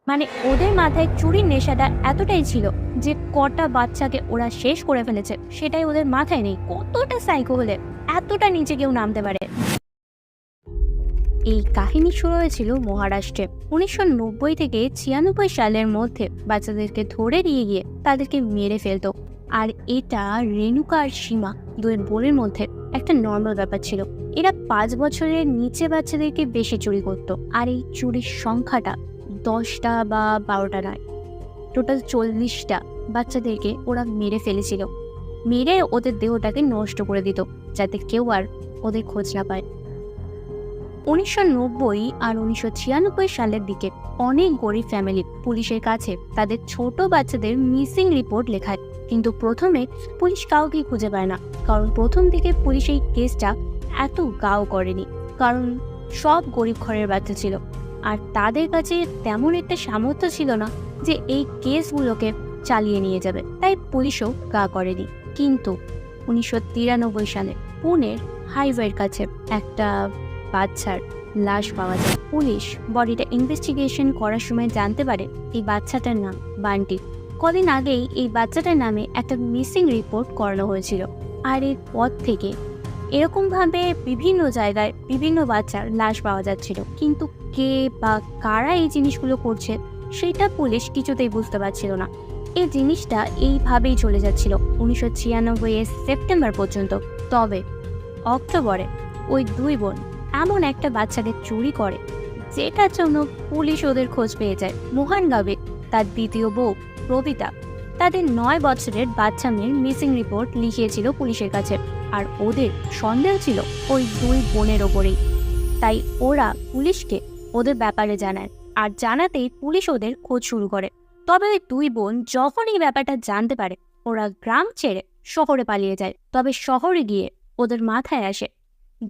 মানে ওদের মাথায় চুরির নেশাটা এতটাই ছিল যে কটা বাচ্চাকে ওরা শেষ করে ফেলেছে সেটাই ওদের মাথায় নেই। কতটা সাইকো হলে এতটা নিচে কেউ নামতে পারে। এই কাহিনী শুরু হয়েছিল মহারাষ্ট্রে 1990 থেকে 96 সালের মধ্যে। বাচ্চাদেরকে ধরে নিয়ে গিয়ে তাদেরকে মেরে ফেলতো। আর এটা রেণুকা আর সীমা দুই বোনের মধ্যে একটা নর্মাল ব্যাপার ছিল। এরা 5 বছরের নিচে বাচ্চাদেরকে বেশি চুরি করতো। আর এই চুরির সংখ্যাটা 10টা বা 12টা নয়, টোটাল 40টা বাচ্চাদেরকে ওরা মেরে ফেলেছিল। মেরে ওদের দেহটাকে নষ্ট করে দিত যাতে কেউ আর ওদের খোঁজ না পায়। 1990 আর 1996 সালের দিকে অনেক গরিব ফ্যামিলি পুলিশের কাছে তাদের ছোট বাচ্চাদের মিসিং রিপোর্ট লেখায়, কিন্তু প্রথমে পুলিশ কাউকেই খুঁজে পায় না। কারণ প্রথম দিকে পুলিশ এই কেসটা এত গাও করেনি, কারণ সব গরিব ঘরের বাচ্চা ছিল আর তাদের কাছে তেমন একটা সামর্থ্য ছিল না যে এই কেসগুলোকে চালিয়ে নিয়ে যাবে, তাই পুলিশও গা করেনি। কিন্তু 1993 সালে পুনের হাইওয়ের কাছে একটা বাচ্চার লাশ পাওয়া যায়। পুলিশ বডিটা ইনভেস্টিগেশন করার সময় জানতে পারে এই বাচ্চাটার নাম বান্টি। কদিন আগেই এই বাচ্চাটার নামে একটা মিসিং রিপোর্ট করানো হয়েছিল। আর এর পর থেকে এরকমভাবে বিভিন্ন জায়গায় বিভিন্ন বাচ্চার লাশ পাওয়া যাচ্ছিল, কিন্তু কে বা কারা এই জিনিসগুলো করছে সেটা পুলিশ কিছুতেই বুঝতে পারছিল না। এই জিনিসটা এইভাবেই চলে যাচ্ছিল 1996 সেপ্টেম্বর পর্যন্ত। তবে অক্টোবরে ওই দুই বোন এমন একটা বাচ্চাকে চুরি করে যেটার জন্য পুলিশ ওদের খোঁজ পেয়ে যায়। মোহনগাঁবে তার দ্বিতীয় বউ প্রবিতা তাদের 9 বছরের বাচ্চা মেয়ের মিসিং রিপোর্ট লিখিয়েছিল পুলিশের কাছে। আর ওদের সন্দেহ ছিল ওই দুই বোনের ওপরেই, তাই ওরা পুলিশকে ওদের ব্যাপারে জানায়। আর জানাতেই পুলিশ ওদের খোঁজ শুরু করে। তবে ওই দুই বোন যখন এই ব্যাপারটা জানতে পারে ওরা গ্রাম ছেড়ে শহরে পালিয়ে যায়। তবে শহরে গিয়ে ওদের মাথায় আসে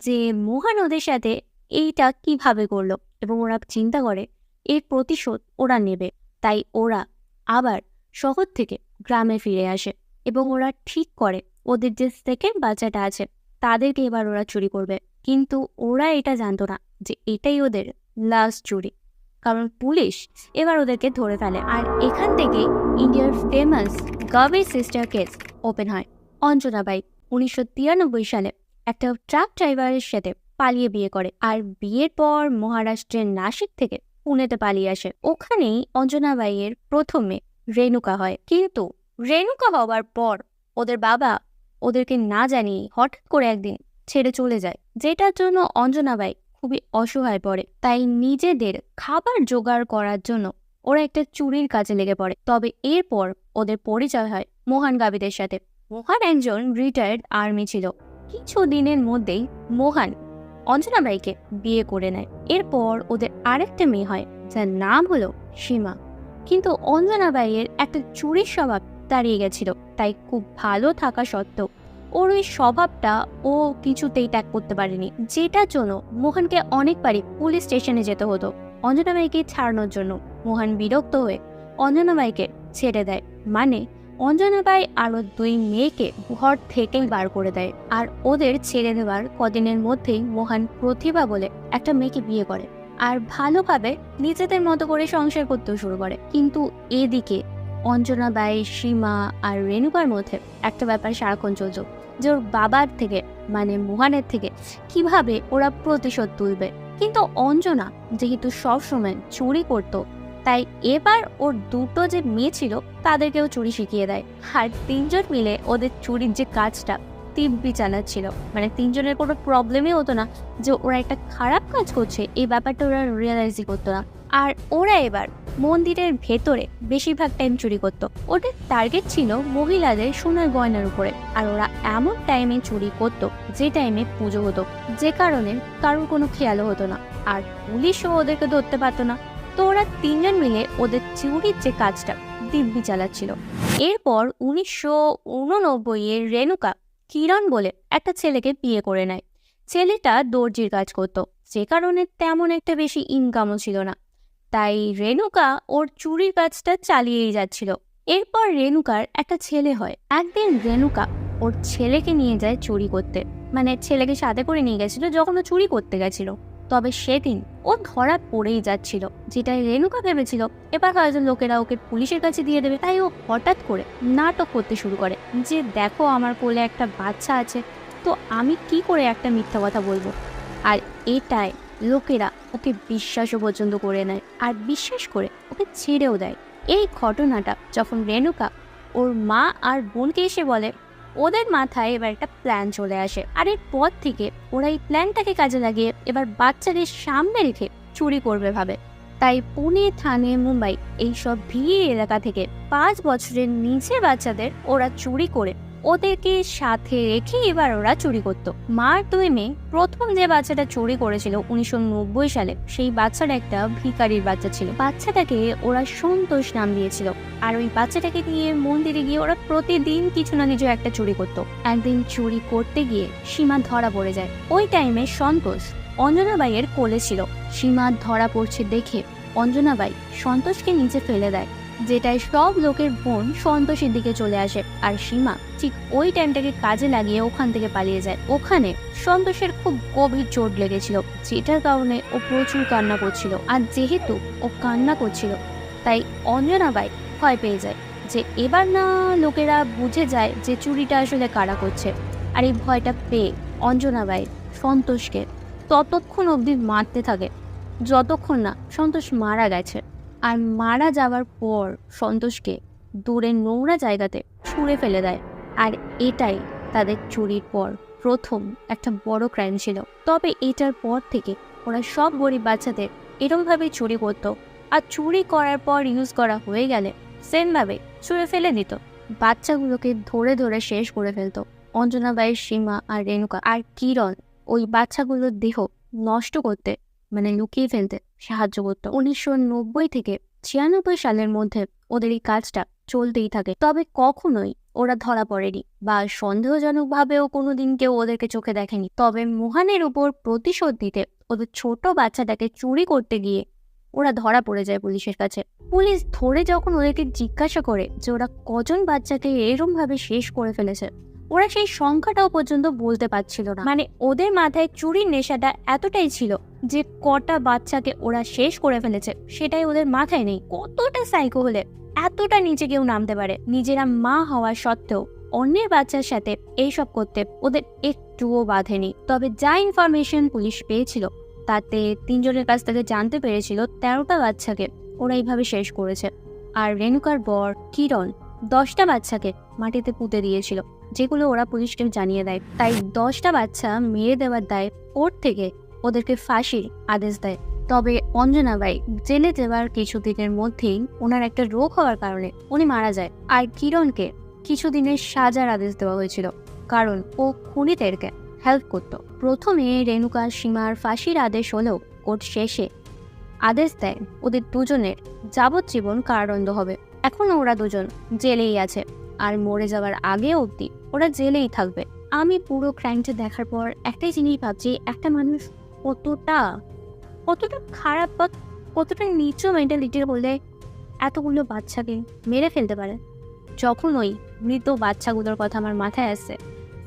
যে মোহন ওদের সাথে এইটা কিভাবে করলো, এবং ওরা চিন্তা করে এর প্রতিশোধ ওরা নেবে। তাই ওরা আবার শহর থেকে গ্রামে ফিরে আসে এবং ওরা ঠিক করে ওদের যে সেকেন্ড বাচ্চাটা আছে তাদেরকে এবার ওরা চুরি করবে। কিন্তু ওরা এটা জানতো না যে এটাই ওদের লাস্ট চুরি, কারণ পুলিশ এবার ওদেরকে ধরে ফেলে। আর এখান থেকে ইন্ডিয়ার ফেমাস গাভি সিস্টার কেস ওপেন হয়। অঞ্জনা বাই 1993 সালে একটা ট্রাক ড্রাইভারের সাথে পালিয়ে বিয়ে করে। আর বিয়ের পর মহারাষ্ট্রের নাসিক থেকে পুনেতে পালিয়ে আসে। ওখানেই অঞ্জনা বাইয়ের প্রথম মেয়ে রেণুকা হয়। কিন্তু রেণুকা হওয়ার পর ওদের বাবা ওদেরকে না জানিয়ে হঠাৎ করে একদিন ছেড়ে চলে যায়, যেটার জন্য অঞ্জনা বাই খুবই অসহায় পড়ে। তাই নিজেদের খাবার জোগাড় করার জন্য ওরা একটা চুরির কাজে লেগে পড়ে। তবে এরপর ওদের পরিচয় হয় মোহন গাবিদের সাথে। মোহন একজন রিটায়ার্ড আর্মি ছিল। কিছু দিনের মধ্যেই মোহন অঞ্জনা বাইকে বিয়ে করে নেয়। এরপর ওদের আরেকটা মেয়ে হয় যার নাম হলো সীমা। কিন্তু অঞ্জনা বাইয়ের একটা চুরির স্বভাব দাঁড়িয়ে গেছিল, তাই খুব ভালো থাকা সত্ত্বেও ওর ওই স্বভাবটা ও কিছুতেই ত্যাগ করতে পারেনি, যেটার জন্য মোহনকে অনেকবারই পুলিশ স্টেশনে যেতে হতো অঞ্জনা বাইকে ছাড়ানোর জন্য। মোহন বিরক্ত হয়ে অঞ্জনা বাইকে ছেড়ে দেয়, মানে অঞ্জনা বাই আরো দুই মেয়েকে ঘর থেকেই বার করে দেয়। আর ওদের ছেড়ে দেওয়ার কদিনের মধ্যেই মোহন প্রতিভা বলে একটা মেয়েকে বিয়ে করে আর ভালোভাবে নিজেদের মতো করে সংসার করতেও শুরু করে। কিন্তু এদিকে অঞ্জনা বাই, সীমা আর রেণুকার মধ্যে একটা ব্যাপার সারাক্ষণ চলত যে ওর বাবার থেকে মানে মোহনের থেকে কিভাবে ওরা প্রতিশোধ তুলবে। কিন্তু অঞ্জনা যেহেতু সবসময় চুরি করতো, তাই এবার ওর দুটো যে মেয়ে ছিল তাদেরকেও চুরি শিখিয়ে দেয়। আর তিনজন মিলে ওদের চুরির যে কাজটা দিব্যি চালাচ্ছিল। মানে তিনজনের কোনো প্রবলেমই হতো না যে ওরা একটা খারাপ কাজ করছে, এই ব্যাপারটা ওরা রিয়েলাইজই করতো না। আর ওরা এবার মন্দিরের ভেতরে বেশিরভাগ টাইম চুরি করতো। ওদের টার্গেট ছিল মহিলাদের সোনার গয়নার উপরে। আর ওরা এমন টাইমে চুরি করতো যে টাইমে পুজো হতো, যে কারণে কারোর কোনো খেয়ালও হতো না। আর পুলিশও ওদেরকে ধরতে পারতো না। তো ওরা তিনজন মিলে ওদের চুরির যে কাজটা দিব্যি চালাচ্ছিল। এরপর 1989 রেণুকা কিরণ বলে একটা ছেলেকে বিয়ে করে নেয়। ছেলেটা দর্জির কাজ করত, যে কারণে তেমন একটা বেশি ইনকামও ছিল না। তাই রেণুকা ওর চুরির কাজটা চালিয়েই যাচ্ছিল। এরপর রেণুকার একটা ছেলে হয়। একদিন রেণুকা ওর ছেলেকে নিয়ে যায় চুরি করতে, মানে ছেলেকে সাথে করে নিয়ে গেছিল যখন ও চুরি করতে গেছিল। তবে সেদিন ও ধরা পড়েই যাচ্ছিল, যেটাই রেণুকা ভেবেছিল এবার হয়তো লোকেরা ওকে পুলিশের কাছে দিয়ে দেবে। তাই ও হঠাৎ করে নাটক করতে শুরু করে যে দেখো আমার কোলে একটা বাচ্চা আছে, তো আমি কি করে একটা মিথ্যা কথা বলবো। আর এটাই লোকেরা ওকে বিশ্বাসও পর্যন্ত করে নেয় আর বিশ্বাস করে ওকে ছেড়েও দেয়। এই ঘটনাটা যখন রেণুকা ওর মা আর বোনকে এসে বলে, ওদের মাথায় এবার একটা প্ল্যান চলে আসে। আর এরপর থেকে ওরা এই প্ল্যানটাকে কাজে লাগিয়ে এবার বাচ্চাদের সামনে রেখে চুরি করবে ভাবে। তাই পুনে, থানে, মুম্বাই এইসব ভিড় এলাকা থেকে 5 বছরের নিচে বাচ্চাদের ওরা চুরি করে ওদেরকে সাথে রেখে এবার ওরা চুরি করত। মার 2 মেয়ে প্রথম যে বাচ্চাটা চুরি করেছিল 1990 সালে, সেই বাচ্চাটা একটা ভিখারির বাচ্চা ছিল। বাচ্চাটাকে ওরা সন্তোষ নাম দিয়েছিল। আর ওই বাচ্চাটাকে নিয়ে মন্দিরে গিয়ে ওরা প্রতিদিন কিছু না কিছু একটা চুরি করত। একদিন চুরি করতে গিয়ে সীমা ধরা পড়ে যায়। ওই টাইমে সন্তোষ অঞ্জনাবাইয়ের কোলে ছিল। সীমা ধরা পড়ছে দেখে অঞ্জনাবাই সন্তোষকে নিচে ফেলে দেয়, যেটাই সব লোকের বোন সন্তোষের দিকে চলে আসে। আর সীমা ঠিক ওই টাইমটাকে কাজে লাগিয়ে ওখান থেকে পালিয়ে যায়। ওখানে সন্তোষের খুব গভীর চোট লেগেছিল, যেটার কারণে ও প্রচুর কান্না করছিল। আর যেহেতু ও কান্না করছিল তাই অঞ্জনাবাই ভয় পেয়ে যায় যে এবার না লোকেরা বুঝে যায় যে চুরিটা আসলে কারা করছে। আর এই ভয়টা পেয়ে অঞ্জনাবাই সন্তোষকে ততক্ষণ অবধি মারতে থাকে যতক্ষণ না সন্তোষ মারা গেছে। আর মারা যাওয়ার পর সন্তোষকে দূরে নোংরা জায়গাতে ছুঁড়ে ফেলে দেয়। আর এটাই তাদের চুরির পর প্রথম একটা বড় ক্রাইম ছিল। তবে এটার পর থেকে ওরা সব গরিব বাচ্চাদের এরকমভাবে চুরি করত। আর চুরি করার পর ইউজ করা হয়ে গেলে সেমভাবে ছুঁড়ে ফেলে দিত। বাচ্চাগুলোকে ধরে ধরে শেষ করে ফেলতো। অঞ্জনাবাই, সীমা আর রেণুকা আর কিরণ ওই বাচ্চাগুলোর দেহ নষ্ট করতে মানে লুকিয়ে ফেলতে সাহায্য করতো। 1990 থেকে 96 সালের মধ্যে ওদের এই কাজটা চলতেই থাকে। তবে কখনোই ওরা ধরা পড়েনি বা সন্দেহজনকভাবেও কোনোদিন কেউ ওদেরকে চোখে দেখেনি। তবে মোহনের উপর প্রতিশোধ নিতে ওদের ছোট বাচ্চাটাকে চুরি করতে গিয়ে ওরা ধরা পড়ে যায় পুলিশের কাছে। পুলিশ ধরে যখন ওদেরকে জিজ্ঞাসা করে যে ওরা কজন বাচ্চাকে এরম ভাবে শেষ করে ফেলেছে, ওরা সেই সংখ্যাটাও পর্যন্ত বলতে পারছিল না। মানে ওদের মাথায় চুরির নেশাটা এতটাই ছিল যে কটা বাচ্চাকে ওরা শেষ করে ফেলেছে সেটাই ওদের মাথায় নেই। কতটা সাইকো হলে এতটা নিচে কেউ নামতে পারে? নিজেরা মা হওয়া সত্ত্বেও অন্যের বাচ্চার সাথে এইসব করতে ওদের একটুও বাধেনি। তবে যা ইনফরমেশন পুলিশ পেয়েছিল তাতে 3 জনের কাছ থেকে জানতে পেরেছিল 13টা বাচ্চাকে ওরা এইভাবে শেষ করেছে। আর রেণুকার বর কিরণ 10টা বাচ্চাকে মাটিতে পুঁতে দিয়েছিল, যেগুলো ওরা পুলিশকে জানিয়ে দেয়। তাই 10টা বাচ্চা মেরে দেওয়ার দায় কোর্ট থেকে ওদেরকে ফাঁসির আদেশ দেয়। তবে অঞ্জনাবাই জেলে যাওয়ার কিছুদিনের মধ্যেই ওনার একটা রোগ হওয়ার কারণে উনি মারা যায়। আর কিরণকে কিছুদিনের সাজার আদেশ দেওয়া হয়েছিল, কারণ ও খুনিদেরকে হেল্প করত। প্রথমে রেণুকা, সীমার ফাঁসির আদেশ হলেও কোর্ট শেষে আদেশ দেয় ওদের দুজনের যাবজ্জীবন কারাদণ্ড হবে। এখন ওরা দুজন জেলেই আছে আর মরে যাওয়ার আগে অবধি ওরা জেলেই থাকবে। আমি পুরো ক্রাইমটা দেখার পর একটাই জিনিস ভাবছি, একটা মানুষ কতটা খারাপ বা কতটা নিচু মেন্টালিটির হলে এতগুলো বাচ্চাকে মেরে ফেলতে পারে। যখন ওই মৃত বাচ্চাগুলোর কথা আমার মাথায় আসছে,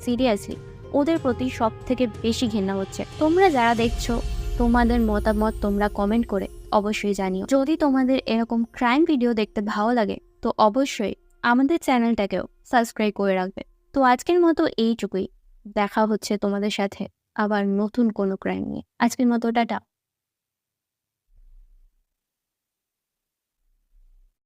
সিরিয়াসলি ওদের প্রতি সব থেকে বেশি ঘৃণা হচ্ছে। তোমরা যারা দেখছো তোমাদের মতামত তোমরা কমেন্ট করে অবশ্যই জানিও। যদি তোমাদের এরকম ক্রাইম ভিডিও দেখতে ভালো লাগে তো অবশ্যই আমাদের চ্যানেলটাকেও সাবস্ক্রাইব করে রাখবে। তো আজকের মতো এইটুকুই। দেখা হচ্ছে তোমাদের সাথে আবার নতুন কোনো ক্রাইম নিয়ে। আজকের মতো টাটা।